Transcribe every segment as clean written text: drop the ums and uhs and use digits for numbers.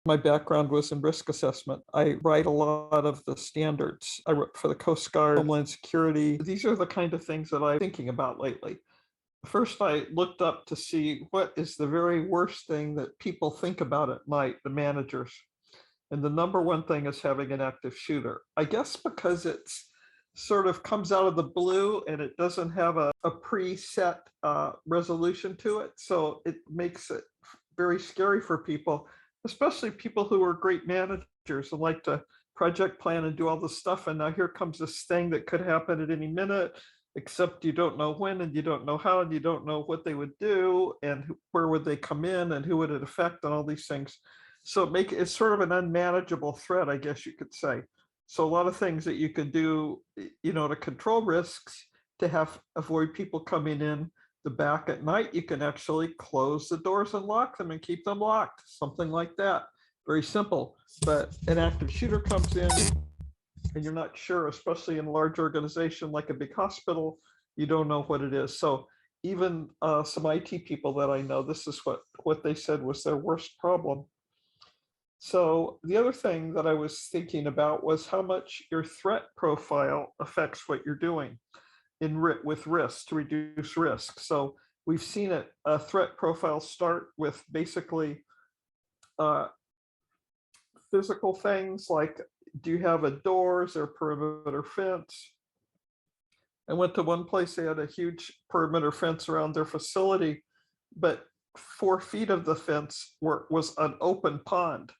My background was in risk assessment. I write a lot of the standards. I wrote for the Coast Guard, Homeland Security. These are the kind of things that I'm thinking about lately. First, I looked up to see what is the very worst thing that people think about at night, the managers. And the number one thing is having an active shooter. I guess because it's sort of comes out of the blue and it doesn't have a preset resolution to it. So it makes it very scary for people, especially people who are great managers and like to project plan and do all this stuff. And now here comes this thing that could happen at any minute, except you don't know when and you don't know how and you don't know what they would do and where would they come in and who would it affect and all these things. So it's sort of an unmanageable threat, I guess you could say. So a lot of things that you could do, to control risks, to avoid people coming in the back at night, you can actually close the doors and lock them and keep them locked, something like that. Very simple. But an active shooter comes in and you're not sure, especially in a large organization like a big hospital, you don't know what it is. So even some IT people that I know, this is what they said was their worst problem. So the other thing that I was thinking about was how much your threat profile affects what you're doing with risk, to reduce risk. So we've seen a threat profile start with basically physical things like, do you have a door? Is there a perimeter fence? I went to one place, they had a huge perimeter fence around their facility, but 4 feet of the fence was an open pond.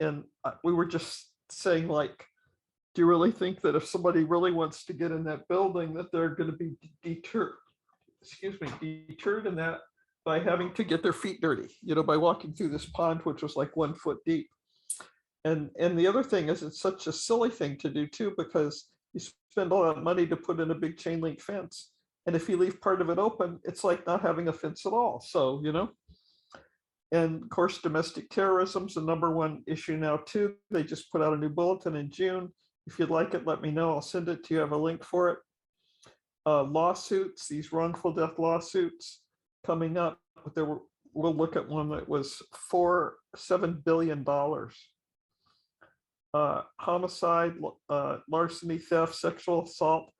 And we were just saying, like, do you really think that if somebody really wants to get in that building that they're going to be deterred in that by having to get their feet dirty, by walking through this pond, which was like 1 foot deep. And the other thing is it's such a silly thing to do too, because you spend a lot of money to put in a big chain link fence. And if you leave part of it open, it's like not having a fence at all. So, and of course, domestic terrorism is the #1 issue now too. They just put out a new bulletin in June. If you'd like it, let me know. I'll send it to you. I have a link for it. Lawsuits, these wrongful death lawsuits coming up. We'll look at one that was $7 billion. Homicide, larceny, theft, sexual assault,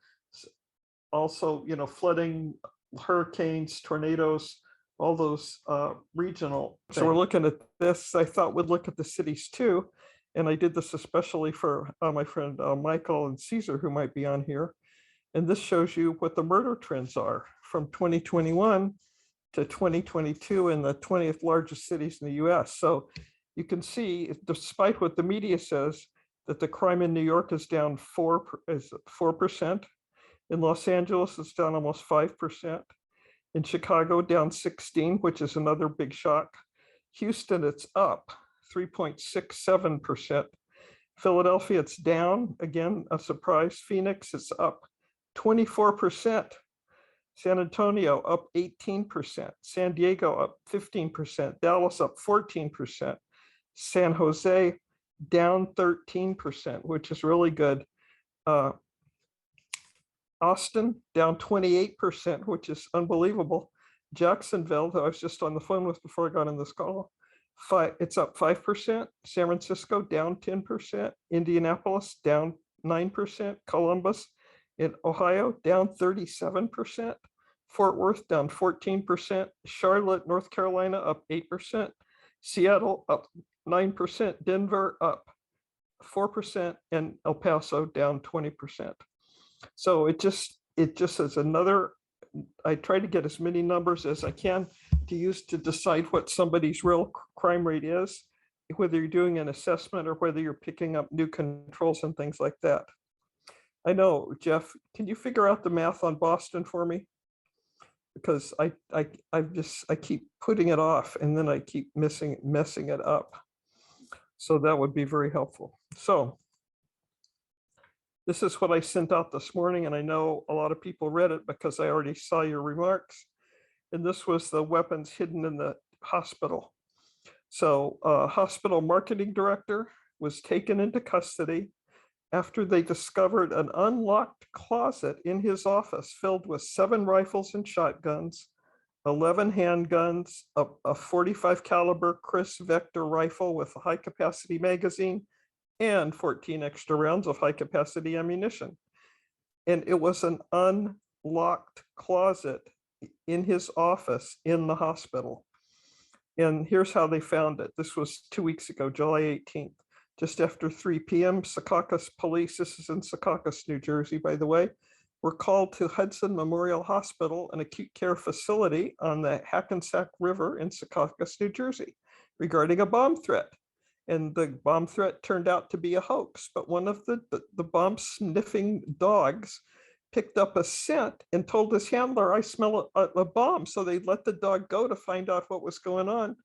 also, flooding, hurricanes, tornadoes, all those regional things. So we're looking at this. I thought we'd look at the cities too. And I did this especially for my friend Michael and Caesar, who might be on here. And this shows you what the murder trends are from 2021 to 2022 in the 20th largest cities in the US. So you can see, despite what the media says, that the crime in New York is down 4%. In Los Angeles, it's down almost 5%. In Chicago, down 16, which is another big shock. Houston, it's up 3.67%. Philadelphia, it's down, again, a surprise. Phoenix, it's up 24%. San Antonio, up 18%. San Diego, up 15%. Dallas, up 14%. San Jose, down 13%, which is really good. Austin, down 28%, which is unbelievable. Jacksonville, that I was just on the phone with before I got on this call, it's up 5%. San Francisco, down 10%. Indianapolis, down 9%. Columbus in Ohio, down 37%. Fort Worth, down 14%. Charlotte, North Carolina, up 8%. Seattle, up 9%. Denver, up 4%. And El Paso, down 20%. So it just is another, I try to get as many numbers as I can to use to decide what somebody's real crime rate is, whether you're doing an assessment or whether you're picking up new controls and things like that. I know, Jeff, can you figure out the math on Boston for me? Because I keep putting it off and then I keep messing it up. So that would be very helpful. So this is what I sent out this morning, and I know a lot of people read it because I already saw your remarks. And this was the weapons hidden in the hospital. So hospital marketing director was taken into custody after they discovered an unlocked closet in his office filled with 7 rifles and shotguns, 11 handguns, a 45 caliber Chris Vector rifle with a high capacity magazine, and 14 extra rounds of high capacity ammunition. And it was an unlocked closet in his office in the hospital. And here's how they found it. This was 2 weeks ago, July 18th, just after 3 p.m. Secaucus police, this is in Secaucus, New Jersey, by the way, were called to Hudson Memorial Hospital, an acute care facility on the Hackensack River in Secaucus, New Jersey, regarding a bomb threat. And the bomb threat turned out to be a hoax, but one of the bomb sniffing dogs picked up a scent and told his handler, I smell a bomb. So they let the dog go to find out what was going on.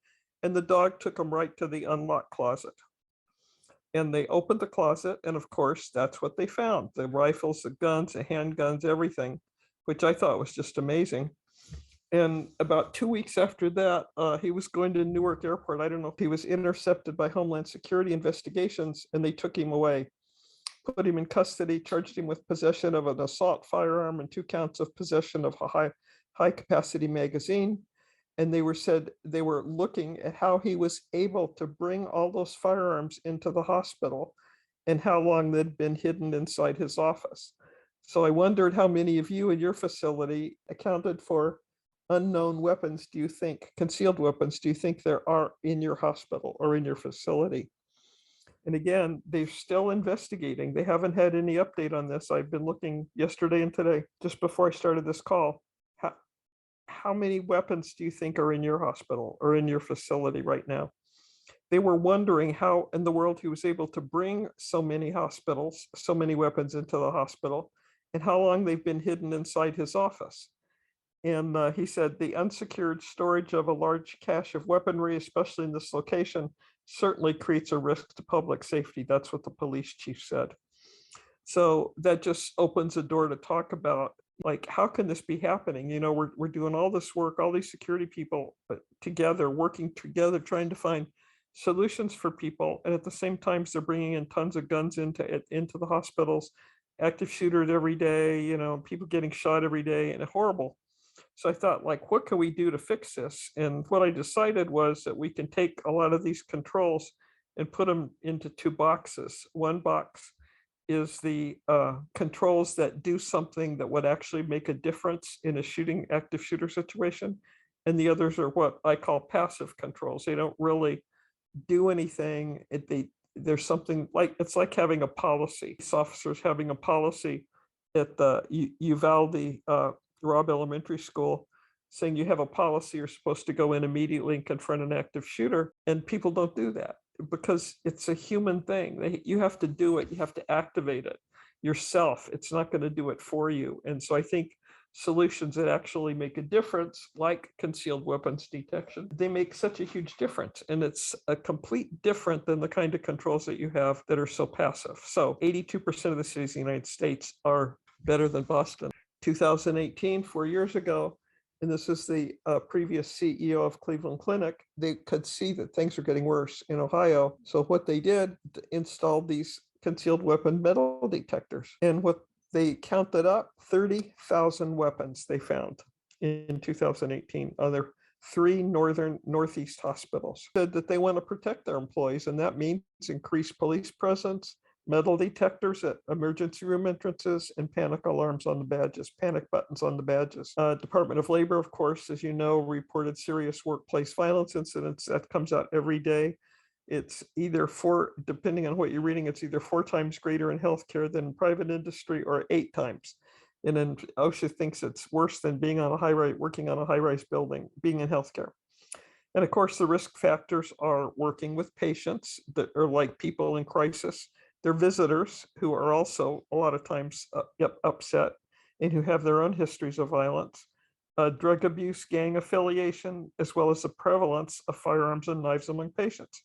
And the dog took him right to the unlocked closet. And they opened the closet, and of course, that's what they found. The rifles, the guns, the handguns, everything, which I thought was just amazing. And about 2 weeks after that, he was going to Newark Airport. I don't know if he was intercepted by Homeland Security investigations, and they took him away, put him in custody, charged him with possession of an assault firearm and 2 counts of possession of a high capacity magazine. And they were looking at how he was able to bring all those firearms into the hospital and how long they'd been hidden inside his office. So I wondered how many of you in your facility accounted for unknown weapons, do you think, concealed weapons, do you think there are in your hospital or in your facility? And again, they're still investigating. They haven't had any update on this. I've been looking yesterday and today, just before I started this call. How many weapons do you think are in your hospital or in your facility right now? They were wondering how in the world he was able to bring so many weapons into the hospital, and how long they've been hidden inside his office. And he said the unsecured storage of a large cache of weaponry, especially in this location, certainly creates a risk to public safety. That's what the police chief said. So that just opens a door to talk about, like, how can this be happening? You know, we're doing all this work, all these security people together, working together, trying to find solutions for people. And at the same time, they're bringing in tons of guns into the hospitals, active shooters every day, you know, people getting shot every day, and horrible. So I thought, like, what can we do to fix this? And what I decided was that we can take a lot of these controls and put them into 2 boxes. One box is the controls that do something that would actually make a difference in a active shooter situation. And the others are what I call passive controls. They don't really do anything. There's something like, it's like having a policy. Police officers having a policy at the Uvalde Robb Elementary School, saying you have a policy, you're supposed to go in immediately and confront an active shooter, and people don't do that because it's a human thing. You have to do it, you have to activate it yourself. It's not going to do it for you. And so I think solutions that actually make a difference, like concealed weapons detection, they make such a huge difference. And it's a complete different than the kind of controls that you have that are so passive. So 82% of the cities in the United States are better than Boston. 2018, 4 years ago, and this is the previous CEO of Cleveland Clinic, they could see that things were getting worse in Ohio. So what they did, installed these concealed weapon metal detectors. And what they counted up, 30,000 weapons they found in 2018 on their 3 northeast hospitals. Said that they want to protect their employees, and that means increased police presence, metal detectors at emergency room entrances, and panic alarms on the badges, panic buttons on the badges. Department of Labor, of course, as you know, reported serious workplace violence incidents. That comes out every day. It's either depending on what you're reading, it's either 4 times greater in healthcare than private industry, or 8 times. And then OSHA thinks it's worse than being on a high-rise, working on a high-rise building, being in healthcare. And of course, the risk factors are working with patients that are like people in crisis. They're visitors who are also a lot of times upset and who have their own histories of violence, drug abuse, gang affiliation, as well as the prevalence of firearms and knives among patients.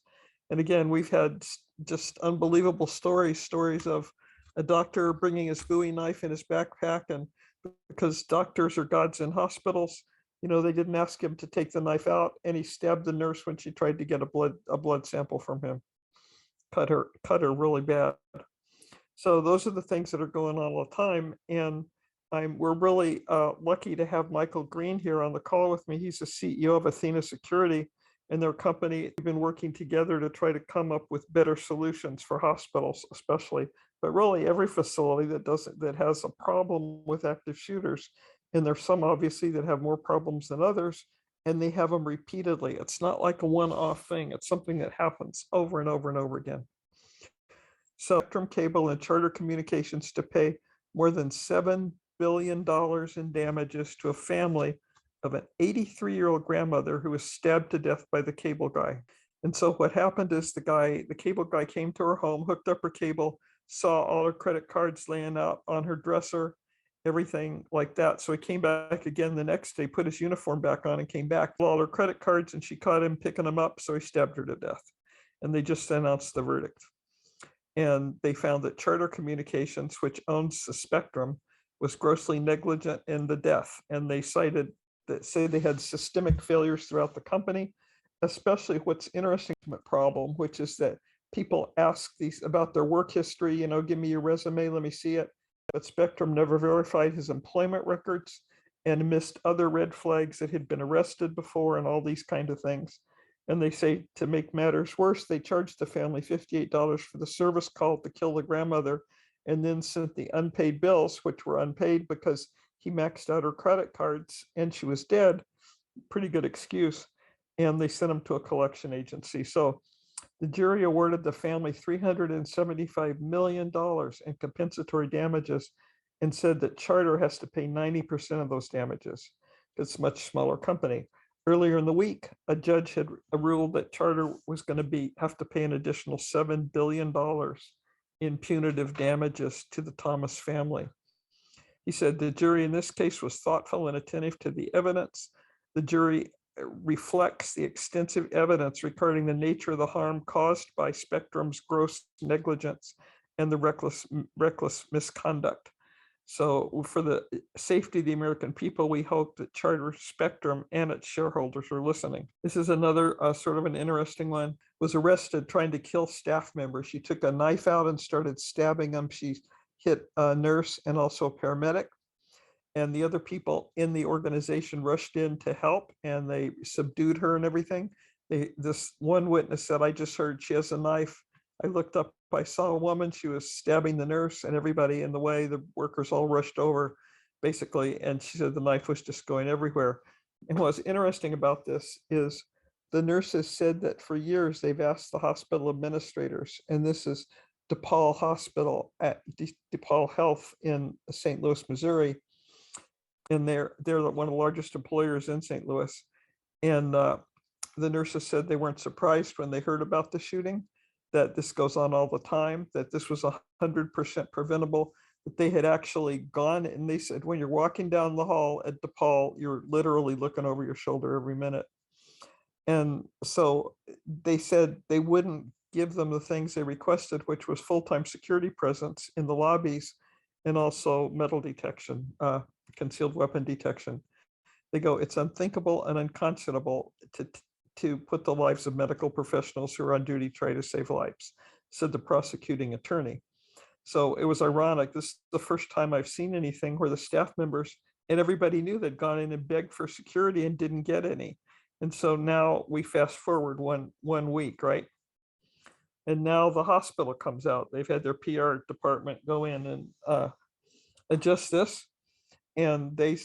And again, we've had just unbelievable stories of a doctor bringing his Bowie knife in his backpack, and because doctors are gods in hospitals, you know, they didn't ask him to take the knife out, and he stabbed the nurse when she tried to get a blood sample from him. Cut her really bad. So those are the things that are going on all the time. And We're really lucky to have Michael Green here on the call with me. He's the CEO of Athena Security, and their company have been working together to try to come up with better solutions for hospitals, especially, but really every facility that has a problem with active shooters. And there's some obviously that have more problems than others, and they have them repeatedly. It's not like a one-off thing. It's something that happens over and over and over again. So Spectrum Cable and Charter Communications to pay more than $7 billion in damages to a family of an 83-year-old grandmother who was stabbed to death by the cable guy. And so what happened is the cable guy came to her home, hooked up her cable, saw all her credit cards laying out on her dresser, everything like that. So he came back again the next day, put his uniform back on and came back with all her credit cards, and she caught him picking them up. So he stabbed her to death. And they just announced the verdict. And they found that Charter Communications, which owns the spectrum, was grossly negligent in the death. And they cited that say they had systemic failures throughout the company, especially what's interesting problem, which is that people ask these about their work history, give me your resume, let me see it. But Spectrum never verified his employment records and missed other red flags that had been arrested before and all these kind of things. And they say to make matters worse, they charged the family $58 for the service call to kill the grandmother, and then sent the unpaid bills, which were unpaid because he maxed out her credit cards and she was dead. Pretty good excuse. And they sent him to a collection agency. So the jury awarded the family $375 million in compensatory damages and said that Charter has to pay 90% of those damages. It's a much smaller company. Earlier in the week, a judge had ruled that Charter was going to have to pay an additional $7 billion in punitive damages to the Thomas family. He said the jury in this case was thoughtful and attentive to the evidence. The jury reflects the extensive evidence regarding the nature of the harm caused by Spectrum's gross negligence and the reckless misconduct. So for the safety of the American people, we hope that Charter Spectrum and its shareholders are listening. This is another sort of an interesting one. Was arrested trying to kill staff members. She took a knife out and started stabbing them. She hit a nurse and also a paramedic. And the other people in the organization rushed in to help, and they subdued her and everything. This one witness said, I just heard she has a knife. I looked up, I saw a woman, she was stabbing the nurse and everybody in the way. The workers all rushed over, basically, and she said the knife was just going everywhere. And what's interesting about this is the nurses said that for years they've asked the hospital administrators, and this is DePaul Hospital at DePaul Health in St. Louis, Missouri, and they're one of the largest employers in St. Louis. And the nurses said they weren't surprised when they heard about the shooting, that this goes on all the time, that this was 100% preventable, that they had actually gone, and they said, when you're walking down the hall at DePaul, you're literally looking over your shoulder every minute. And so they said they wouldn't give them the things they requested, which was full-time security presence in the lobbies and also metal detection, concealed weapon detection. They go, it's unthinkable and unconscionable to put the lives of medical professionals who are on duty try to save lives, said the prosecuting attorney. So it was ironic. This is the first time I've seen anything where the staff members and everybody knew they'd gone in and begged for security and didn't get any. And so now we fast forward one week, right? And now the hospital comes out. They've had their PR department go in and adjust this. And they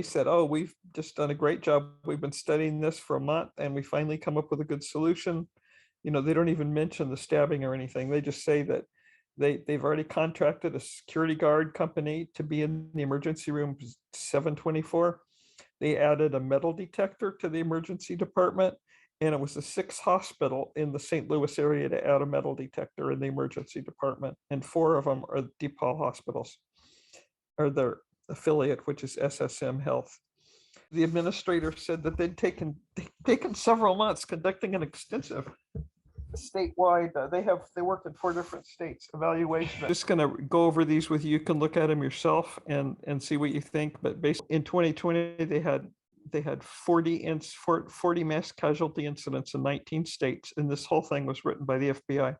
said, oh, we've just done a great job. We've been studying this for a month and we finally come up with a good solution. They don't even mention the stabbing or anything. They just say that they've already contracted a security guard company to be in the emergency room 7/24. They added a metal detector to the emergency department, and it was the 6th hospital in the St. Louis area to add a metal detector in the emergency department. And 4 of them are DePaul hospitals, or their affiliate, which is SSM Health. The administrator said that they'd taken several months conducting an extensive statewide, they worked in 4 different states evaluation. I'm just going to go over these with you. You can look at them yourself and see what you think. But basically in 2020, they had 40 mass casualty incidents in 19 states. And this whole thing was written by the FBI.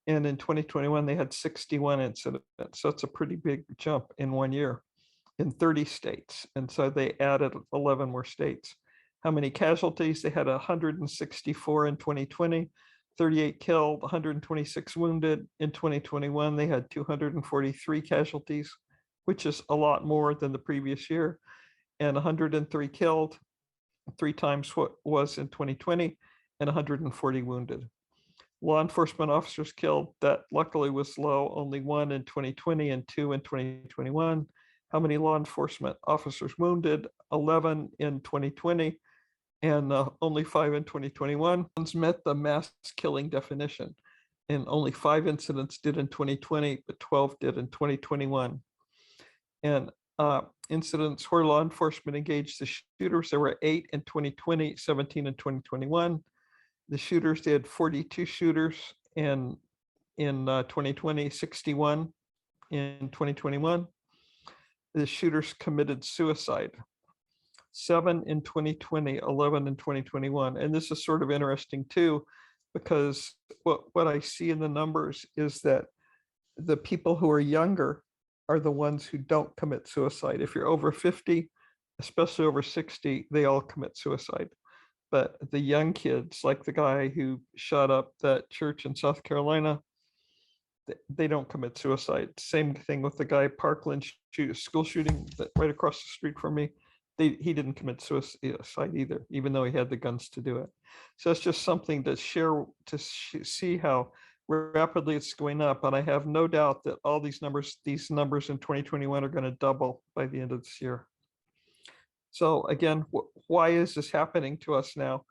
And in 2021, they had 61 incidents. So it's a pretty big jump in 1 year. in 30 states. And so they added 11 more states. How many casualties? They had 164 in 2020, 38 killed, 126 wounded. In 2021, they had 243 casualties, which is a lot more than the previous year, and 103 killed, 3 times what was in 2020, and 140 wounded. Law enforcement officers killed, that luckily was low, only 1 in 2020 and 2 in 2021. How many law enforcement officers wounded? 11 in 2020 and only 5 in 2021. Met the mass killing definition, and only 5 incidents did in 2020, but 12 did in 2021. And incidents where law enforcement engaged the shooters, there were 8 in 2020, 17 in 2021. The shooters, they had 42 shooters in 2020, 61 in 2021. The shooters committed suicide, 7 in 2020, 11 in 2021. And this is sort of interesting too, because what I see in the numbers is that the people who are younger are the ones who don't commit suicide. If you're over 50, especially over 60, they all commit suicide. But the young kids, like the guy who shot up that church in South Carolina, they don't commit suicide. Same thing with the guy Parkland school shooting that right across the street from me. He didn't commit suicide either, even though he had the guns to do it. So it's just something to share, to see how rapidly it's going up. And I have no doubt that all these numbers in 2021 are going to double by the end of this year. So again, why is this happening to us now?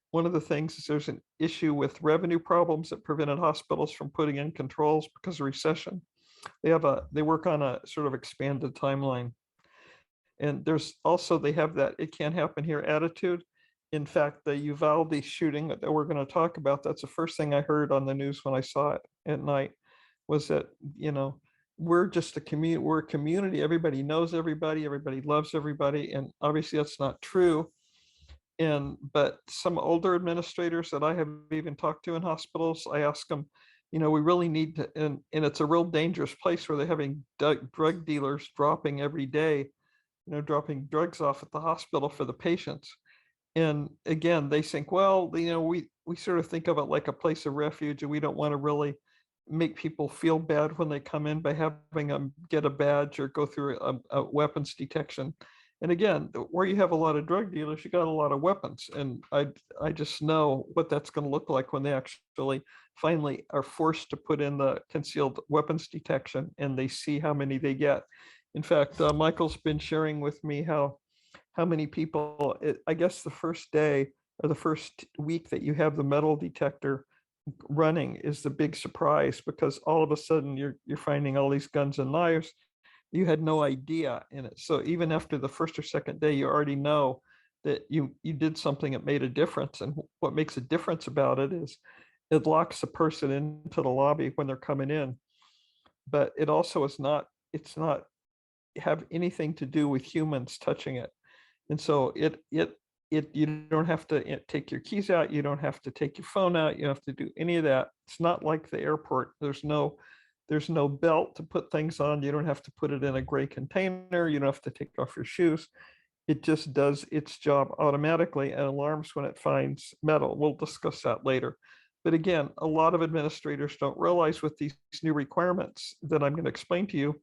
One of the things is there's an issue with revenue problems that prevented hospitals from putting in controls because of recession. They work on a sort of expanded timeline. And there's also, they have that "it can't happen here" attitude. In fact, the Uvalde shooting that we're going to talk about, that's the first thing I heard on the news when I saw it at night, was that, we're just we're a community. Everybody knows everybody. Everybody loves everybody. And obviously that's not true. But some older administrators that I have even talked to in hospitals, I ask them, we really need to, and it's a real dangerous place where they're having drug dealers dropping every day, dropping drugs off at the hospital for the patients. And again, they think, well, we sort of think of it like a place of refuge, and we don't want to really make people feel bad when they come in by having them get a badge or go through a weapons detection. And again, where you have a lot of drug dealers, you got a lot of weapons. And I just know what that's going to look like when they actually finally are forced to put in the concealed weapons detection and they see how many they get. In fact, Michael's been sharing with me how many people, I guess the first day or the first week that you have the metal detector running is the big surprise, because all of a sudden you're finding all these guns and knives. You had no idea in it. So even after the first or second day, you already know that you did something that made a difference. And what makes a difference about it is it locks the person into the lobby when they're coming in. But it also it's not have anything to do with humans touching it. And so you don't have to take your keys out. You don't have to take your phone out. You don't have to do any of that. It's not like the airport. There's no belt to put things on. You don't have to put it in a gray container. You don't have to take off your shoes. It just does its job automatically and alarms when it finds metal. We'll discuss that later. But again, a lot of administrators don't realize with these new requirements that I'm going to explain to you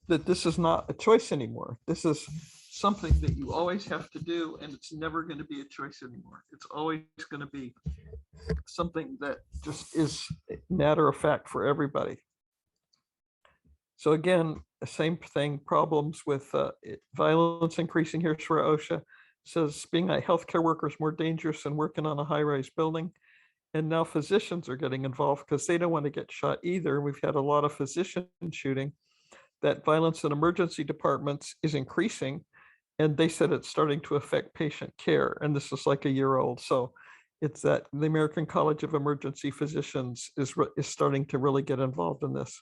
that this is not a choice anymore. This is something that you always have to do, and it's never going to be a choice anymore. It's always going to be something that just is matter of fact for everybody. So again, the same thing, problems with violence increasing. Here's where OSHA says being a healthcare worker is more dangerous than working on a high-rise building. And now physicians are getting involved because they don't want to get shot either. We've had a lot of physician shooting. That violence in emergency departments is increasing. And they said it's starting to affect patient care. And this is like a year old. So it's that the American College of Emergency Physicians is starting to really get involved in this,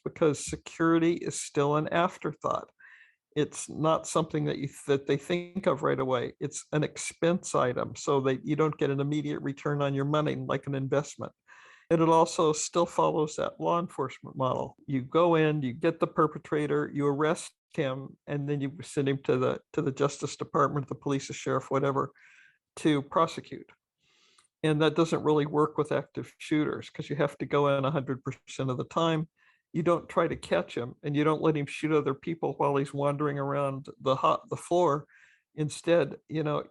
because security is still an afterthought. It's not something that they think of right away. It's an expense item, so that you don't get an immediate return on your money like an investment. And it also still follows that law enforcement model. You go in, you get the perpetrator, you arrest him, and then you send him to the Justice Department, the police, the sheriff, whatever, to prosecute. And that doesn't really work with active shooters because you have to go in 100% of the time. You don't try to catch him, and you don't let him shoot other people while he's wandering around the floor. Instead,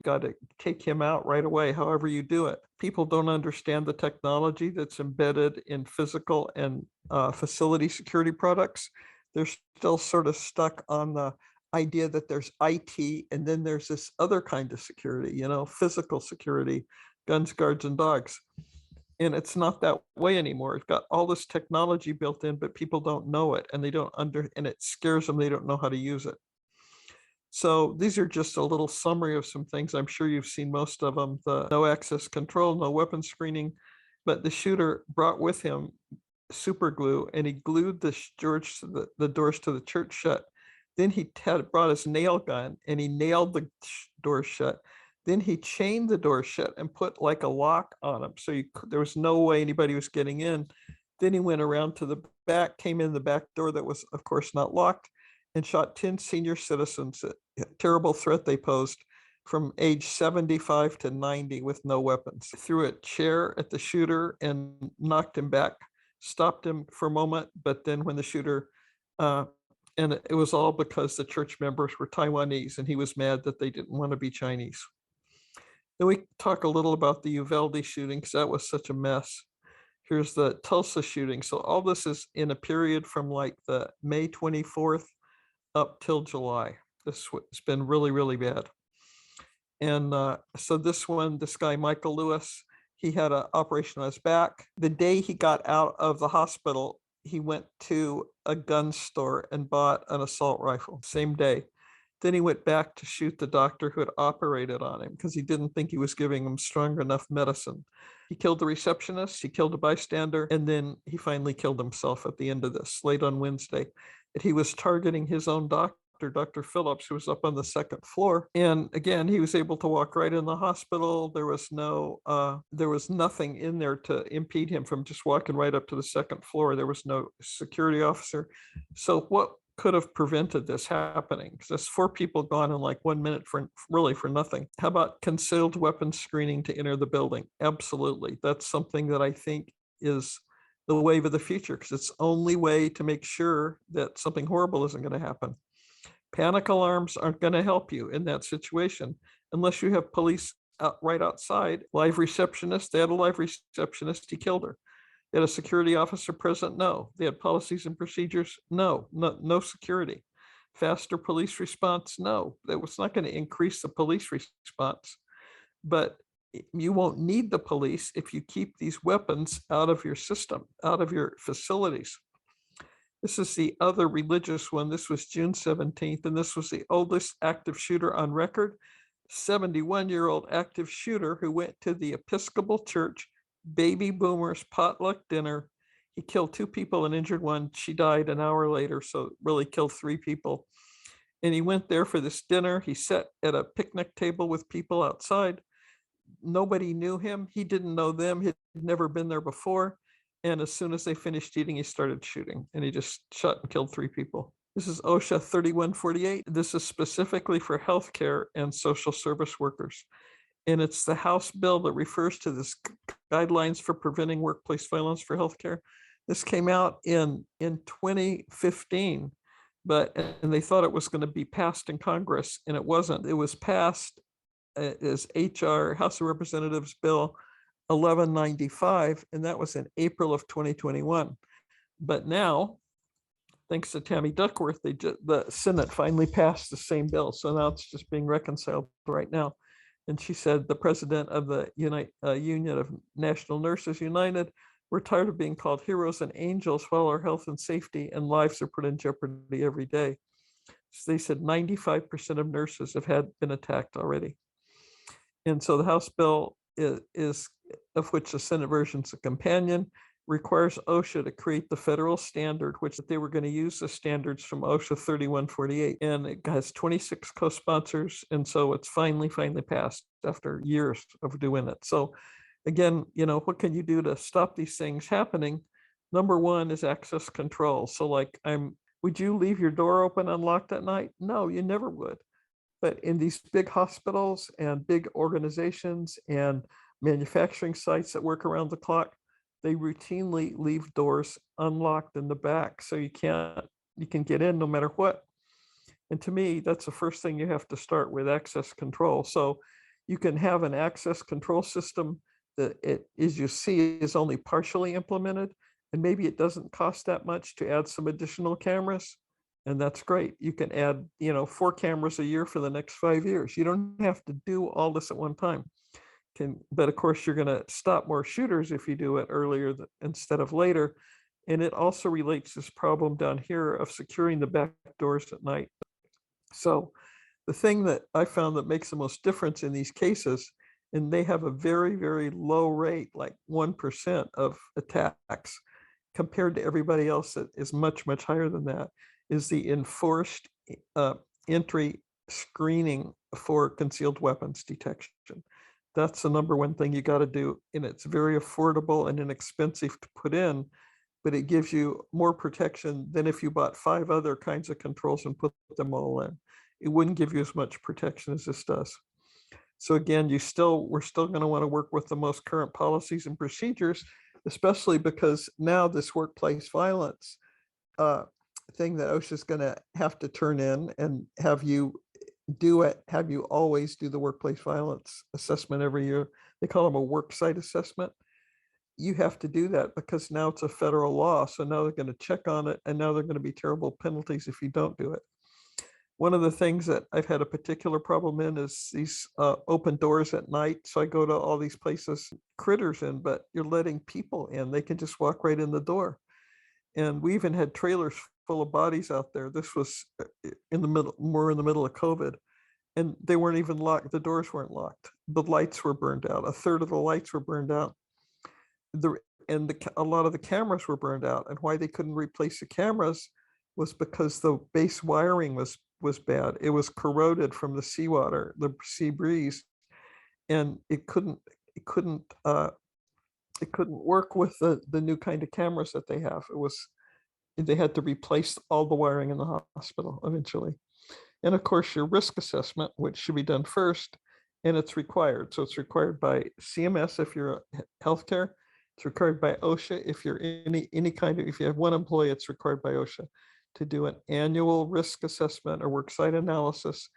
got to take him out right away, however you do it. People don't understand the technology that's embedded in physical and facility security products. They're still sort of stuck on the idea that there's IT and then there's this other kind of security, physical security, guns, guards, and dogs. And it's not that way anymore. It's got all this technology built in, but people don't know it, and and it scares them. They don't know how to use it. So these are just a little summary of some things. I'm sure you've seen most of them. The no access control, no weapon screening, but the shooter brought with him super glue, and he glued the doors to the church shut. Then he brought his nail gun and he nailed the doors shut. Then he chained the door shut and put like a lock on them. So there was no way anybody was getting in. Then he went around to the back, came in the back door that was, of course, not locked, and shot 10 senior citizens, a terrible threat they posed, from age 75 to 90 with no weapons. Threw a chair at the shooter and knocked him back, stopped him for a moment, but then when the shooter, and it was all because the church members were Taiwanese and he was mad that they didn't want to be Chinese. Then we talk a little about the Uvalde shooting because that was such a mess. Here's the Tulsa shooting. So all this is in a period from like the May 24th up till July. This has been really, really bad. And so this guy, Michael Lewis, he had an operation on his back. The day he got out of the hospital, he went to a gun store and bought an assault rifle, same day. Then he went back to shoot the doctor who had operated on him because he didn't think he was giving him strong enough medicine. He killed the receptionist, he killed a bystander, and then he finally killed himself at the end of this, late on Wednesday. And he was targeting his own doctor, Dr. Phillips, who was up on the second floor. And again, he was able to walk right in the hospital. There was nothing in there to impede him from just walking right up to the second floor. There was no security officer. So what could have prevented this happening? Because there's 4 people gone in like 1 minute for nothing. How about concealed weapons screening to enter the building? Absolutely. That's something that I think is the wave of the future, because it's the only way to make sure that something horrible isn't going to happen. Panic alarms aren't going to help you in that situation unless you have police right outside. Live receptionist, they had a live receptionist, he killed her. They had a security officer present? No. They had policies and procedures? No. No security. Faster police response? No. That was not going to increase the police response. But you won't need the police if you keep these weapons out of your system, out of your facilities. This is the other religious one. This was June 17th, and this was the oldest active shooter on record. 71-year-old active shooter who went to the Episcopal Church baby boomers potluck dinner. He killed 2 people and injured 1. She died an hour later, so really killed 3 people. And he went there for this dinner. He sat at a picnic table with people outside. Nobody knew him. He didn't know them. He'd never been there before. And as soon as they finished eating, he started shooting, and he just shot and killed 3 people. This is OSHA 3148. This is specifically for healthcare and social service workers. And it's the House bill that refers to this guidelines for preventing workplace violence for healthcare. This came out in 2015, and they thought it was going to be passed in Congress, and it wasn't. It was passed as House of Representatives Bill 1195, and that was in April of 2021. But now, thanks to Tammy Duckworth, the Senate finally passed the same bill. So now it's just being reconciled right now. And she said, the president of the Union of National Nurses United, we're tired of being called heroes and angels while our health and safety and lives are put in jeopardy every day. So they said 95% of nurses have been attacked already. And so the House bill is of which the Senate version is a companion, requires OSHA to create the federal standard, which they were going to use the standards from OSHA 3148. And it has 26 co-sponsors. And so it's finally passed after years of doing it. So Again, what can you do to stop these things happening? Number one is access control. So like would you leave your door open unlocked at night? No, you never would. But in these big hospitals and big organizations and manufacturing sites that work around the clock, they routinely leave doors unlocked in the back. So you can get in no matter what. And to me, that's the first thing you have to start with, access control. So you can have an access control system that as you see, is only partially implemented. And maybe it doesn't cost that much to add some additional cameras. And that's great. You can add, 4 cameras a year for the next 5 years. You don't have to do all this at one time. But of course, you're going to stop more shooters if you do it earlier instead of later. And it also relates to this problem down here of securing the back doors at night. So the thing that I found that makes the most difference in these cases, and they have a very, very low rate, like 1% of attacks, compared to everybody else that is much, much higher than that, is the enforced entry screening for concealed weapons detection. That's the number one thing you got to do, and it's very affordable and inexpensive to put in, but it gives you more protection than if you bought 5 other kinds of controls and put them all in. It wouldn't give you as much protection as this does. So again, we're still going to want to work with the most current policies and procedures, especially because now this workplace violence thing that OSHA is going to have to turn in and have you always do the workplace violence assessment every year. They call them a work site assessment. You have to do that because now it's a federal law. So now they're going to check on it, and now there are going to be terrible penalties if you don't do it. One of the things that I've had a particular problem in is these open doors at night. So I go to all these places, critters in, but you're letting people in. They can just walk right in the door. And we even had trailers full of bodies out there. This was more in the middle of COVID. And they weren't even locked. The doors weren't locked. The lights were burned out. A third of the lights were burned out. A lot of the cameras were burned out. And why they couldn't replace the cameras was because the base wiring was bad. It was corroded from the seawater, the sea breeze, and it couldn't work with the new kind of cameras that they have. They had to replace all the wiring in the hospital eventually. And of course, your risk assessment, which should be done first, and it's required. So it's required by CMS if you're healthcare. It's required by OSHA if you're if you have one employee, it's required by OSHA to do an annual risk assessment or worksite analysis.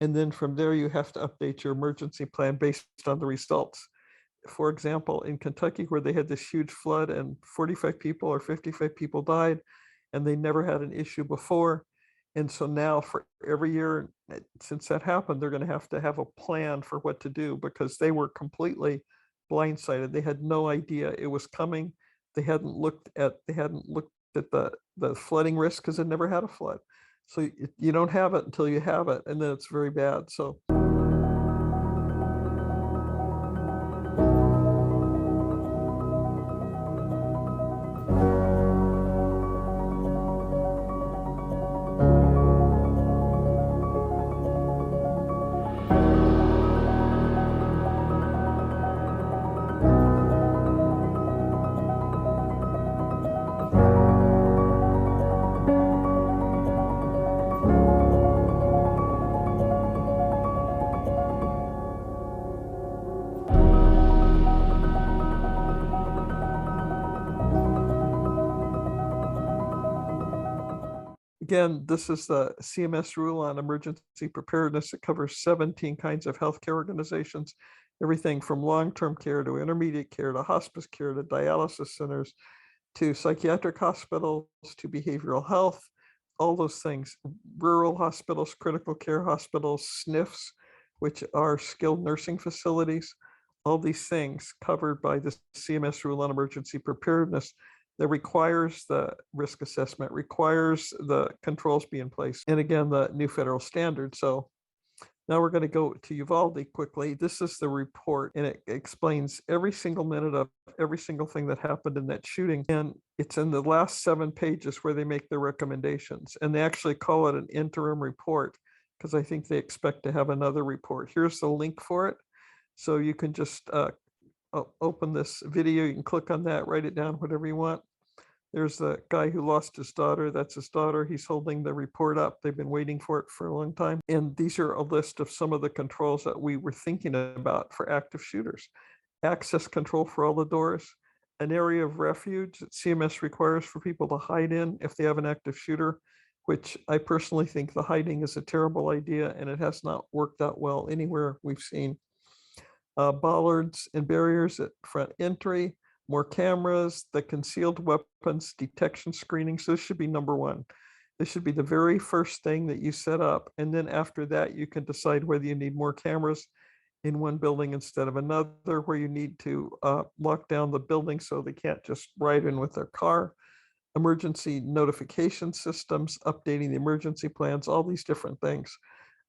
And then from there, you have to update your emergency plan based on the results. For example, in Kentucky, where they had this huge flood and 45 people or 55 people died, and they never had an issue before. And so now for every year since that happened, they're going to have a plan for what to do because they were completely blindsided. They had no idea it was coming. They hadn't looked at the flooding risk because it never had a flood. So you don't have it until you have it, and then it's very bad. So again, this is the CMS rule on emergency preparedness. It covers 17 kinds of healthcare organizations, everything from long-term care to intermediate care to hospice care to dialysis centers to psychiatric hospitals to behavioral health, all those things, rural hospitals, critical care hospitals, SNFs, which are skilled nursing facilities, all these things covered by the CMS rule on emergency preparedness that requires the risk assessment, requires the controls be in place, and again, the new federal standard. So now we're going to go to Uvalde quickly. This is the report, and it explains every single minute of every single thing that happened in that shooting. And it's in the last 7 pages where they make their recommendations. And they actually call it an interim report because I think they expect to have another report. Here's the link for it. So you can just open this video. You can click on that, write it down, whatever you want. There's the guy who lost his daughter. That's his daughter. He's holding the report up. They've been waiting for it for a long time. And these are a list of some of the controls that we were thinking about for active shooters. Access control for all the doors, an area of refuge that CMS requires for people to hide in if they have an active shooter, which I personally think the hiding is a terrible idea, and it has not worked out well anywhere we've seen. Bollards and barriers at front entry, more cameras, the concealed weapons detection screening. So this should be number one. This should be the very first thing that you set up. And then after that, you can decide whether you need more cameras in one building instead of another, where you need to lock down the building so they can't just ride in with their car. Emergency notification systems, updating the emergency plans, all these different things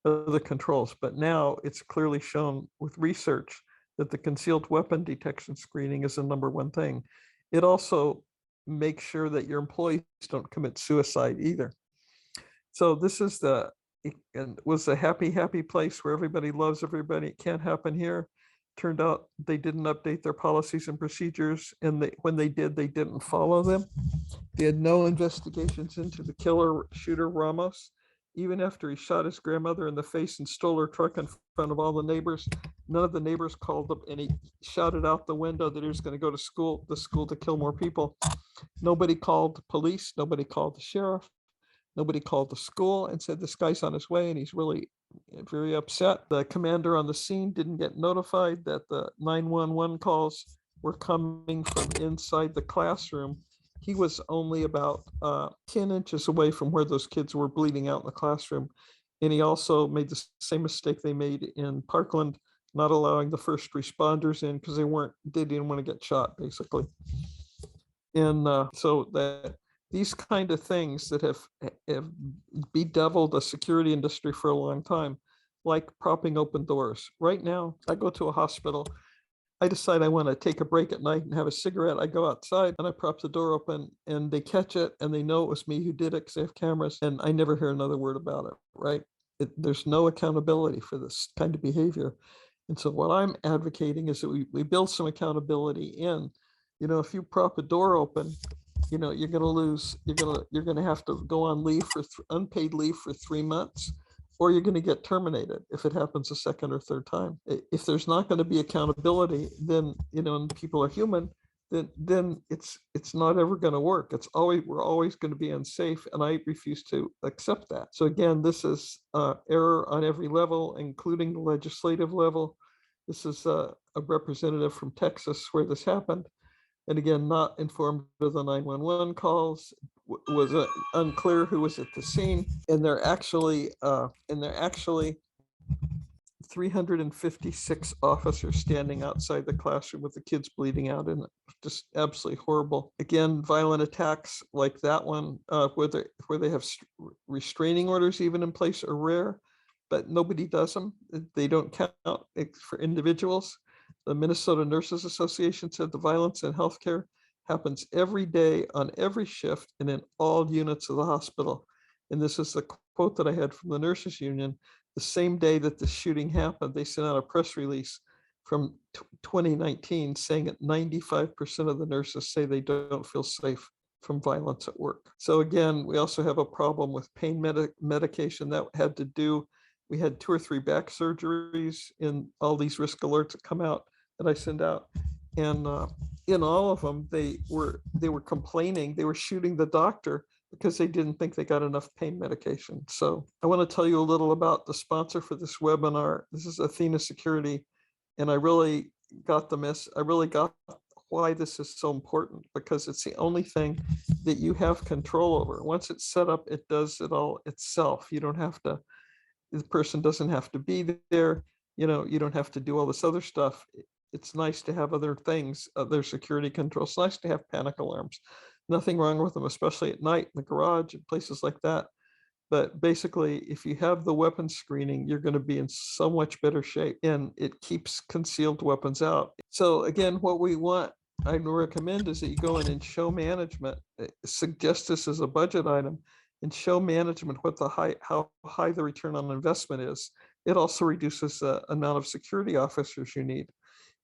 are the controls. But now it's clearly shown with research that the concealed weapon detection screening is the number one thing. It also makes sure that your employees don't commit suicide either. So this is and was a happy place where everybody loves everybody. It can't happen here. Turned out they didn't update their policies and procedures, and when they did, they didn't follow them. They had no investigations into the killer shooter Ramos. Even after he shot his grandmother in the face and stole her truck in front of all the neighbors, none of the neighbors called up, and he shouted out the window that he was going to go to the school to kill more people. Nobody called the police. Nobody called the sheriff. Nobody called the school and said, this guy's on his way and he's really very upset. The commander on the scene didn't get notified that the 911 calls were coming from inside the classroom. He was only about 10 inches away from where those kids were bleeding out in the classroom. And he also made the same mistake they made in Parkland, not allowing the first responders in because they didn't want to get shot, basically. And so that these kind of things that have bedeviled the security industry for a long time, like propping open doors. Right now, I go to a hospital. I decide I want to take a break at night and have a cigarette. I go outside and I prop the door open, and they catch it and they know it was me who did it because they have cameras, and I never hear another word about it, right? There's no accountability for this kind of behavior. And so what I'm advocating is that we build some accountability in. If you prop a door open, you're going to lose, you're going to have to go on leave for unpaid leave for 3 months, or you're going to get terminated if it happens a second or third time. If there's not going to be accountability, then, and people are human, then it's not ever going to work. We're always going to be unsafe. And I refuse to accept that. So again, this is error on every level, including the legislative level. This is a representative from Texas where this happened. And again, not informed of the 911 calls, was unclear who was at the scene. And they're actually 356 officers standing outside the classroom with the kids bleeding out, and just absolutely horrible. Again, violent attacks like that one, where they have restraining orders even in place, are rare, but nobody does them. They don't count for individuals. The Minnesota Nurses Association said the violence in healthcare happens every day on every shift and in all units of the hospital. And this is the quote that I had from the nurses union. The same day that the shooting happened, they sent out a press release from 2019 saying that 95% of the nurses say they don't feel safe from violence at work. So again, we also have a problem with pain medication that had to do. We had 2 or 3 back surgeries in all these risk alerts that come out that I send out. And in all of them, they were complaining, they were shooting the doctor because they didn't think they got enough pain medication. So I want to tell you a little about the sponsor for this webinar. This is Athena Security. And I really got why this is so important, because it's the only thing that you have control over. Once it's set up, it does it all itself. You don't have to, the person doesn't have to be there. You don't have to do all this other stuff. It's nice to have other things, other security controls. It's nice to have panic alarms. Nothing wrong with them, especially at night in the garage and places like that. But basically, if you have the weapon screening, you're going to be in so much better shape, and it keeps concealed weapons out. So again, what I recommend is that you go in and show management, suggest this as a budget item, and show management how high the return on investment is. It also reduces the amount of security officers you need.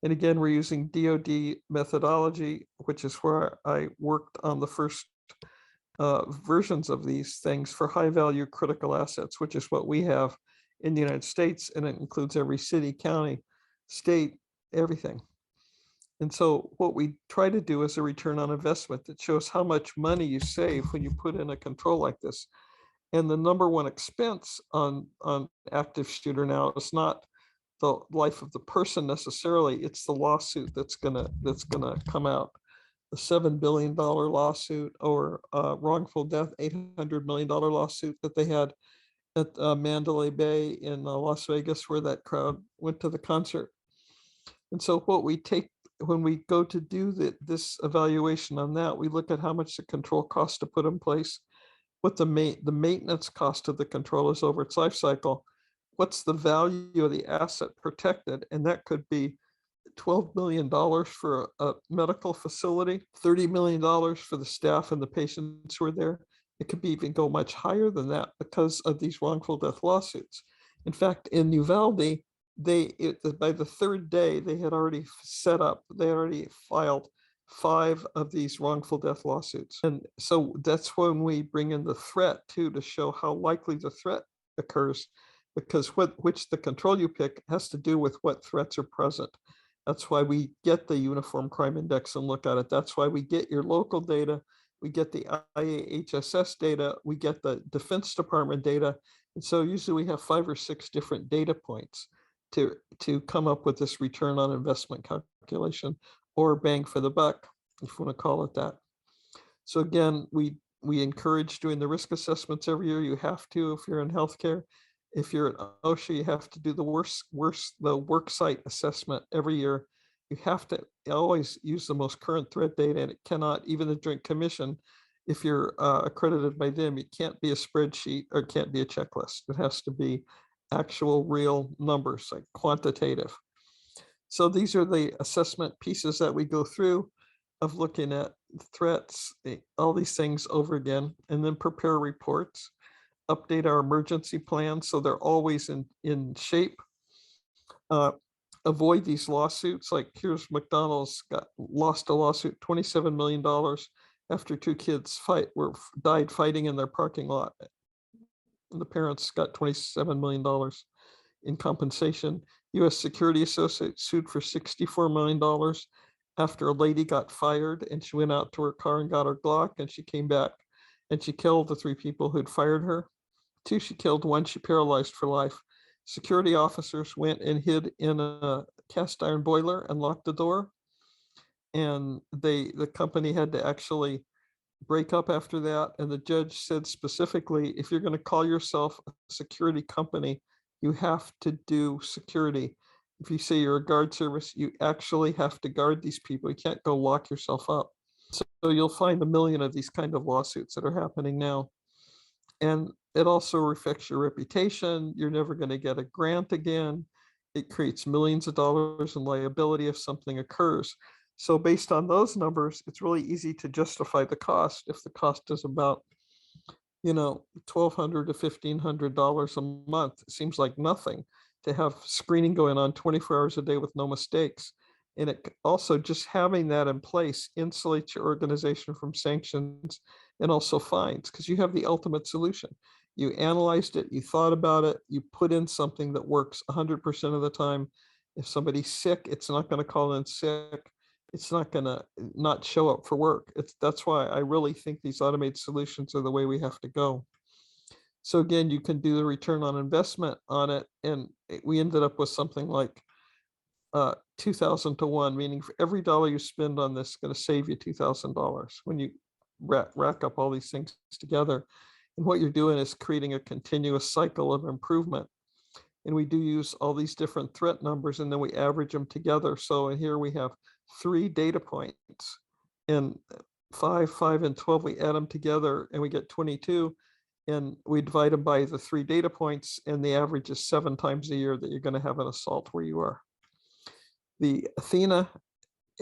And again, we're using DoD methodology, which is where I worked on the first versions of these things for high value critical assets, which is what we have in the United States. And it includes every city, county, state, everything. And so what we try to do is a return on investment that shows how much money you save when you put in a control like this. And the number one expense on active shooter now is not the life of the person necessarily, it's the lawsuit that's gonna come out. The $7 billion lawsuit, or wrongful death, $800 million lawsuit that they had at Mandalay Bay in Las Vegas, where that crowd went to the concert. And so what we take when we go to do this evaluation on that, we look at how much the control costs to put in place, what the maintenance cost of the control is over its life cycle, what's the value of the asset protected, and that could be $12 million for a medical facility, $30 million for the staff and the patients who are there. It could be even go much higher than that because of these wrongful death lawsuits. In fact, in Uvalde, by the third day, they had already filed 5 of these wrongful death lawsuits. And so that's when we bring in the threat too, to show how likely the threat occurs, because which the control you pick has to do with what threats are present. That's why we get the Uniform Crime Index and look at it. That's why we get your local data. We get the IAHSS data. We get the Defense Department data. And so usually we have 5 or 6 different data points to come up with this return on investment calculation, or bang for the buck, if you want to call it that. So again, we encourage doing the risk assessments every year. You have to if you're in healthcare. If you're at OSHA, you have to do the work site assessment every year. You have to always use the most current threat data, and it cannot, even the Joint Commission, if you're accredited by them, it can't be a spreadsheet or it can't be a checklist. It has to be actual real numbers, like quantitative. So these are the assessment pieces that we go through of looking at threats, all these things over again, and then prepare reports, update our emergency plans so they're always in shape. Avoid these lawsuits. Like here's McDonald's lost a lawsuit, $27 million after 2 kids died fighting in their parking lot. And the parents got $27 million in compensation. U.S. Security Associates sued for $64 million after a lady got fired and she went out to her car and got her Glock, and she came back and she killed the 3 people who'd fired her. 2 she killed, 1 she paralyzed for life. Security officers went and hid in a cast iron boiler and locked the door. And the company had to actually break up after that. And the judge said specifically, if you're going to call yourself a security company, you have to do security. If you say you're a guard service, you actually have to guard these people. You can't go lock yourself up. So you'll find a million of these kind of lawsuits that are happening now. And it also affects your reputation. You're never going to get a grant again. It creates millions of dollars in liability if something occurs. So based on those numbers, it's really easy to justify the cost. If the cost is about, $1,200 to $1,500 a month, it seems like nothing to have screening going on 24 hours a day with no mistakes. And it also, just having that in place insulates your organization from sanctions and also fines, because you have the ultimate solution. You analyzed it, you thought about it, you put in something that works 100% of the time. If somebody's sick, it's not going to call in sick. It's not going to not show up for work. That's why I really think these automated solutions are the way we have to go. So again, you can do the return on investment on it. And we ended up with something like 2,000 to 1, meaning for every dollar you spend on this, it's going to save you $2,000 when you rack up all these things together. And what you're doing is creating a continuous cycle of improvement. And we do use all these different threat numbers, and then we average them together. So in here we have 3 data points, and 5, 5, and 12, we add them together and we get 22. And we divide them by the 3 data points, and the average is 7 times a year that you're going to have an assault where you are. The Athena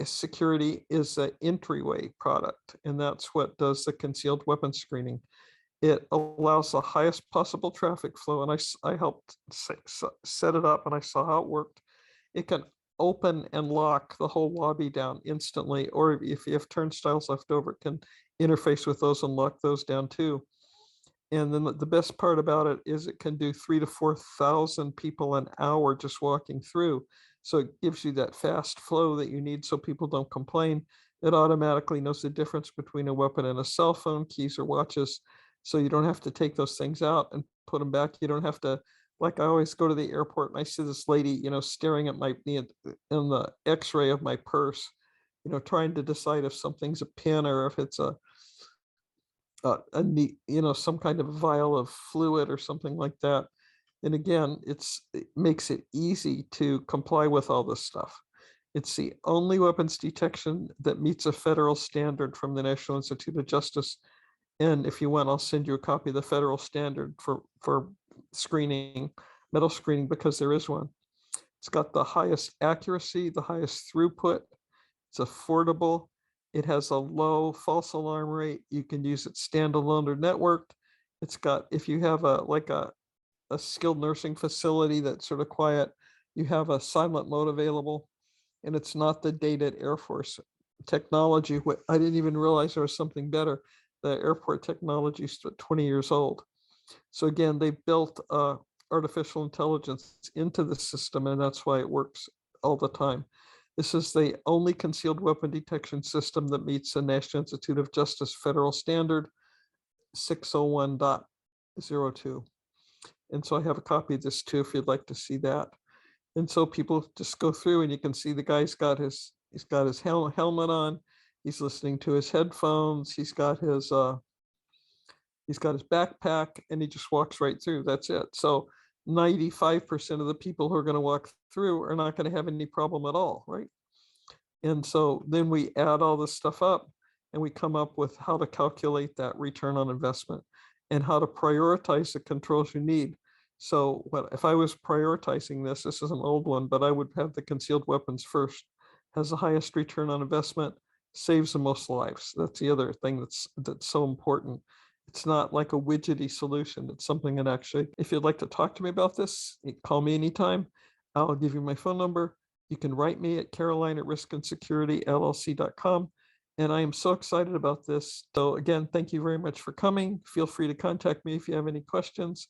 security is an Entryway product, and that's what does the concealed weapon screening. It allows the highest possible traffic flow, and I helped set it up, and I saw how it worked. It can open and lock the whole lobby down instantly, or if you have turnstiles left over, it can interface with those and lock those down too. And then the best part about it is it can do 3,000 to 4,000 people an hour just walking through. So it gives you that fast flow that you need so people don't complain. It automatically knows the difference between a weapon and a cell phone, keys or watches. So you don't have to take those things out and put them back. You don't have to, like I always go to the airport and I see this lady, staring at my in the x-ray of my purse, trying to decide if something's a pin or if it's a neat, some kind of vial of fluid or something like that. And again, it makes it easy to comply with all this stuff. It's the only weapons detection that meets a federal standard from the National Institute of Justice. And if you want, I'll send you a copy of the federal standard for screening, metal screening, because there is one. It's got the highest accuracy, the highest throughput. It's affordable. It has a low false alarm rate. You can use it standalone or networked. It's got, if you have a skilled nursing facility that's sort of quiet, you have a silent mode available, and it's not the dated Air Force technology. I didn't even realize there was something better. The airport technology is 20 years old. So again, they built artificial intelligence into the system, and that's why it works all the time. This is the only concealed weapon detection system that meets the National Institute of Justice federal standard 601.02. And so I have a copy of this too, if you'd like to see that. And so people just go through and you can see the guy's got his helmet on. He's listening to his headphones. He's got his backpack, and he just walks right through. That's it. So 95% of the people who are going to walk through are not going to have any problem at all, right? And so then we add all this stuff up and we come up with how to calculate that return on investment and how to prioritize the controls you need. So if I was prioritizing this is an old one, but I would have the concealed weapons first, has the highest return on investment, saves the most lives. That's the other thing that's so important. It's not like a widgety solution. It's something that actually, if you'd like to talk to me about this, call me anytime. I'll give you my phone number. You can write me at caroline@riskandsecuritylllc.com. And I am so excited about this. So again, thank you very much for coming. Feel free to contact me if you have any questions.